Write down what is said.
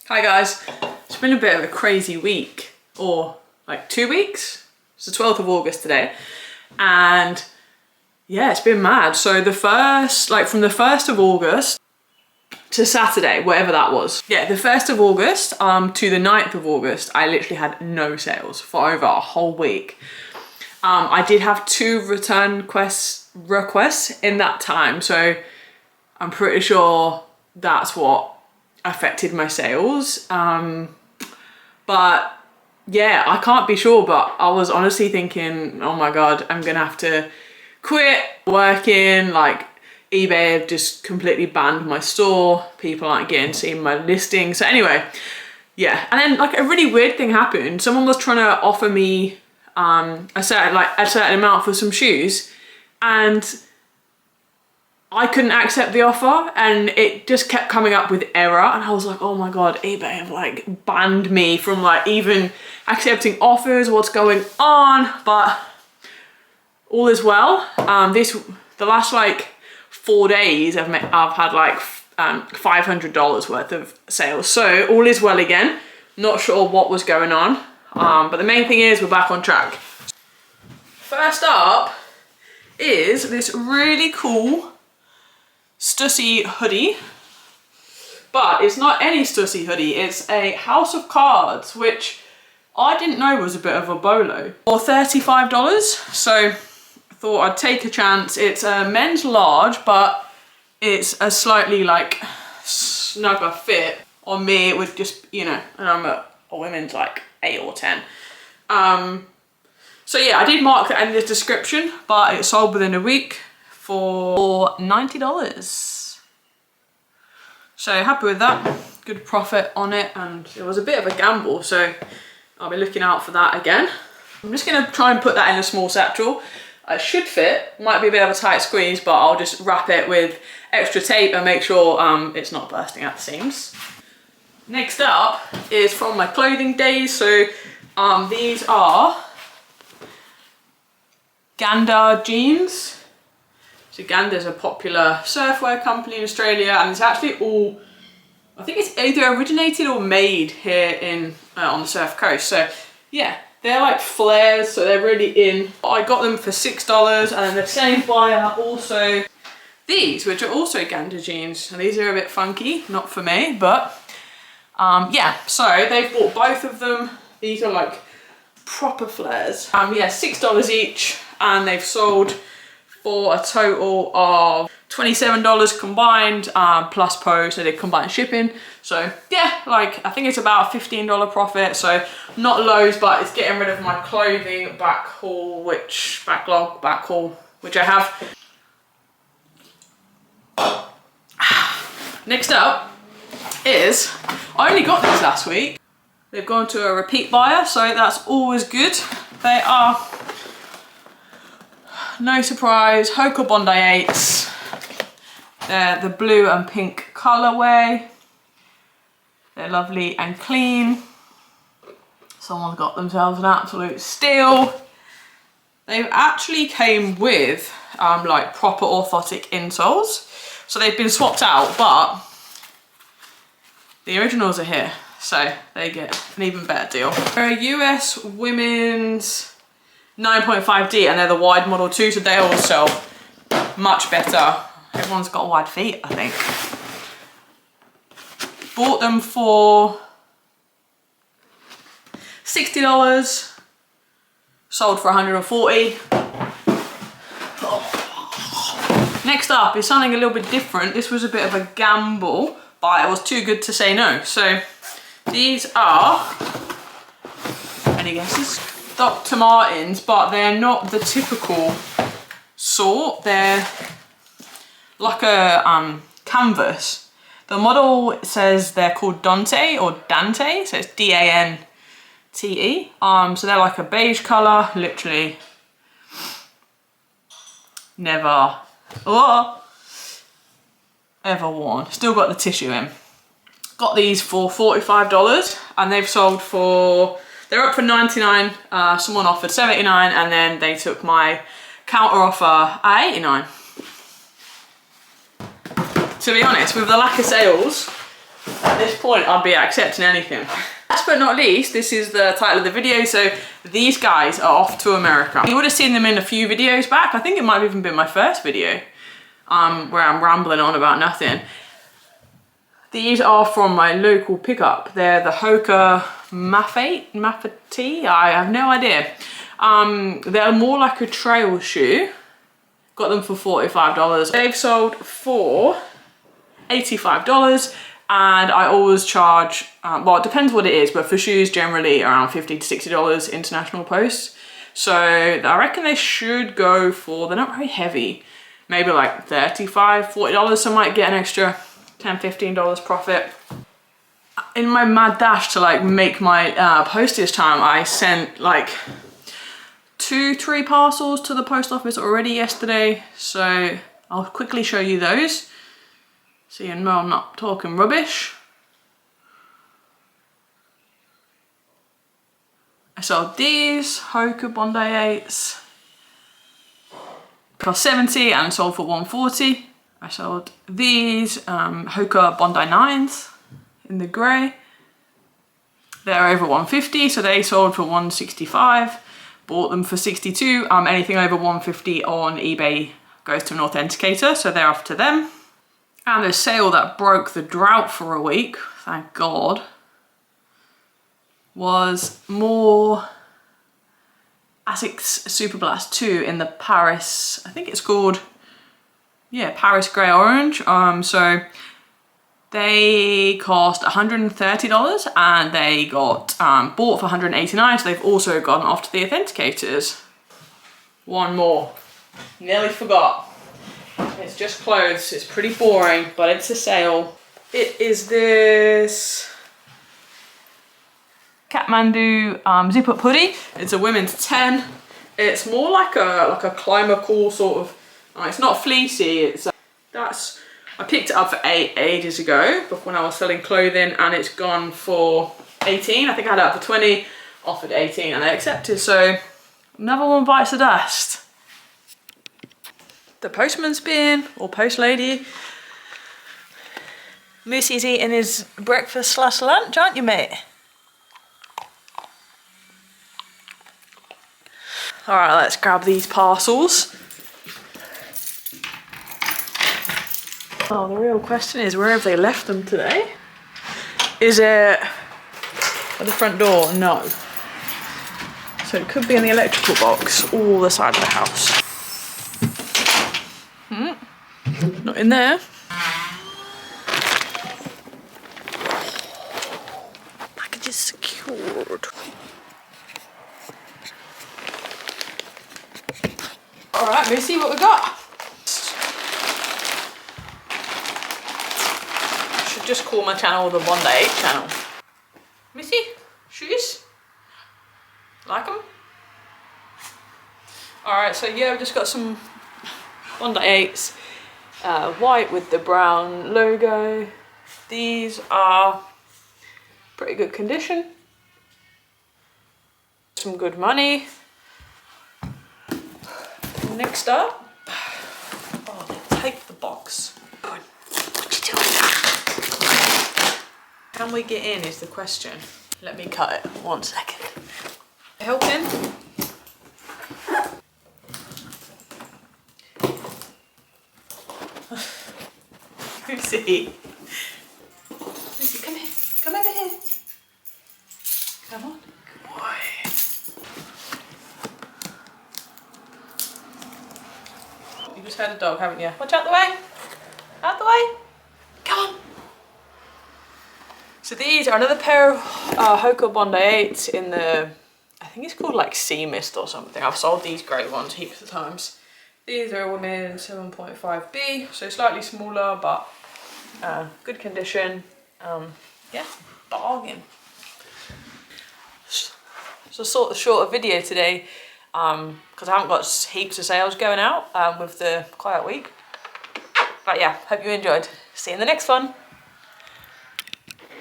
Hi guys, it's been a bit of a crazy week, or like 2 weeks. It's the 12th of August today, and yeah, it's been mad. So the first, like from the 1st of August to Saturday, whatever that was. Yeah, the 1st of August to the 9th of August, I literally had no sales for over a whole week. I did have 2 return requests in that time, so I'm pretty sure that's what affected my sales. But yeah, I can't be sure, but I was honestly thinking, oh my God, I'm gonna have to quit working. Like eBay have just completely banned my store. People aren't getting seen my listing. So anyway, yeah. And then like a really weird thing happened. Someone was trying to offer me a certain amount for some shoes, and I couldn't accept the offer, and it just kept coming up with error, and I was like, oh my God, eBay have like banned me from like even accepting offers. What's going on? But all is well. The last like 4 days I've had like $500 worth of sales, so all is well again. Not sure what was going on, but the main thing is we're back on track. First up is this really cool Stussy hoodie, but it's not any Stussy hoodie, it's a House of Cards, which I didn't know was a bit of a bolo, for $35. So I thought I'd take a chance. It's a men's large, but it's a slightly like snugger fit. On me it would just, you know, and I'm a women's like 8 or 10. So yeah, I did mark that in the description, but it sold within a week for $90. So happy with that, good profit on it, and it was a bit of a gamble, so I'll be looking out for that again. I'm just gonna try and put that in a small satchel. It should fit, might be a bit of a tight squeeze, but I'll just wrap it with extra tape and make sure it's not bursting at the seams. Next up is from my clothing days. So these are Gander jeans. So Gander's a popular surfwear company in Australia, and it's actually all, I think it's either originated or made here in on the Surf Coast. So yeah, they're like flares, so they're really in. I got them for $6, and then the same buyer also these, which are also Gander jeans, and these are a bit funky, not for me, but yeah. So they've bought both of them. These are like proper flares. Yeah, $6 each, and they've sold for a total of $27 combined, plus post, so they combined shipping. So yeah, like I think it's about a $15 profit, so not loads, but it's getting rid of my clothing backlog, which I have. Next up is, I only got these last week. They've gone to a repeat buyer, so that's always good. They are, no surprise, Hoka Bondi 8s. They're the blue and pink colorway. They're lovely and clean. Someone's got themselves an absolute steal. They've actually came with like proper orthotic insoles. So they've been swapped out, but the originals are here. So they get an even better deal. They're a US women's 9.5D, and they're the wide model too, so they all sell much better. Everyone's got wide feet, I think. Bought them for $60, sold for $140. Oh. Next up is something a little bit different. This was a bit of a gamble, but it was too good to say no. So these are, any guesses? Dr. Martens, but they're not the typical sort. They're like a canvas. The model says they're called Dante or Dante, so it's D-A-N-T-E. So they're like a beige color, literally never ever worn. Still got the tissue in. Got these for $45, and they've sold for, they're up for $99. Someone offered $79, and then they took my counter offer at $89. To be honest, with the lack of sales, At this point, I'll be accepting anything. Last but not least, this is the title of the video. So these guys are off to America. You would have seen them in a few videos back. I think it might have even been my first video where I'm rambling on about nothing. These are from my local pickup. They're the Hoka Mafate? I have no idea. They're more like a trail shoe. Got them for $45. They've sold for $85. And I always charge, well, it depends what it is, but for shoes generally around $50 to $60 international post. So I reckon they should go for, they're not very heavy, maybe like $35, $40. So I might get an extra $10, $15 profit. In my mad dash to like make my postage time, I sent like 2-3 parcels to the post office already yesterday. So I'll quickly show you those. So you know I'm not talking rubbish. I sold these Hoka Bondi 8s for $70 and sold for $140. I sold these Hoka Bondi 9s in the grey. They're over $150, so they sold for $165. Bought them for $62. Anything over $150 on eBay goes to an authenticator, so they're off to them. And the sale that broke the drought for a week, thank God, was more Asics Superblast 2 in the Paris, I think it's called, yeah, Paris Grey Orange. So they cost $130 and they got bought for $189, so they've also gone off to the authenticators. One more, nearly forgot. It's just clothes, it's pretty boring, but it's a sale. It is this Kathmandu zip-up hoodie. It's a women's 10. It's more like a climber cool sort of, it's not fleecy, it's I picked it up for ages ago, but when I was selling clothing, and it's gone for 18. I think I had it up for 20, offered 18 and they accepted, so another one bites the dust. The postman's been, or post lady. Moosy's eating his breakfast / lunch, aren't you, mate? All right, let's grab these parcels. Oh, the real question is, where have they left them today? Is it at the front door? No. So it could be in the electrical box or the side of the house. Not in there. Package is secured. Alright, Missy, what we got? I should just call my channel the Bondi 8 channel. Missy, shoes? Like them? Alright, so yeah, we've just got some Bondi 8s. White with the brown logo. These are pretty good condition. Some good money. Next up, oh, they take the box. What you doing? Can we get in is the question. Let me cut it, 1 second. Help him. Lucy. Lucy, come here. Come over here. Come on. Good boy. You just heard a dog, haven't you? Watch out the way. Out the way. Come on. So these are another pair of Hoka Bondi 8s in the, I think it's called like Sea Mist or something. I've sold these great ones heaps of times. These are women 7.5B, so slightly smaller, but good condition. Yeah, bargain. So sort of shorter video today, because I haven't got heaps of sales going out with the quiet week. But yeah, hope you enjoyed. See you in the next one.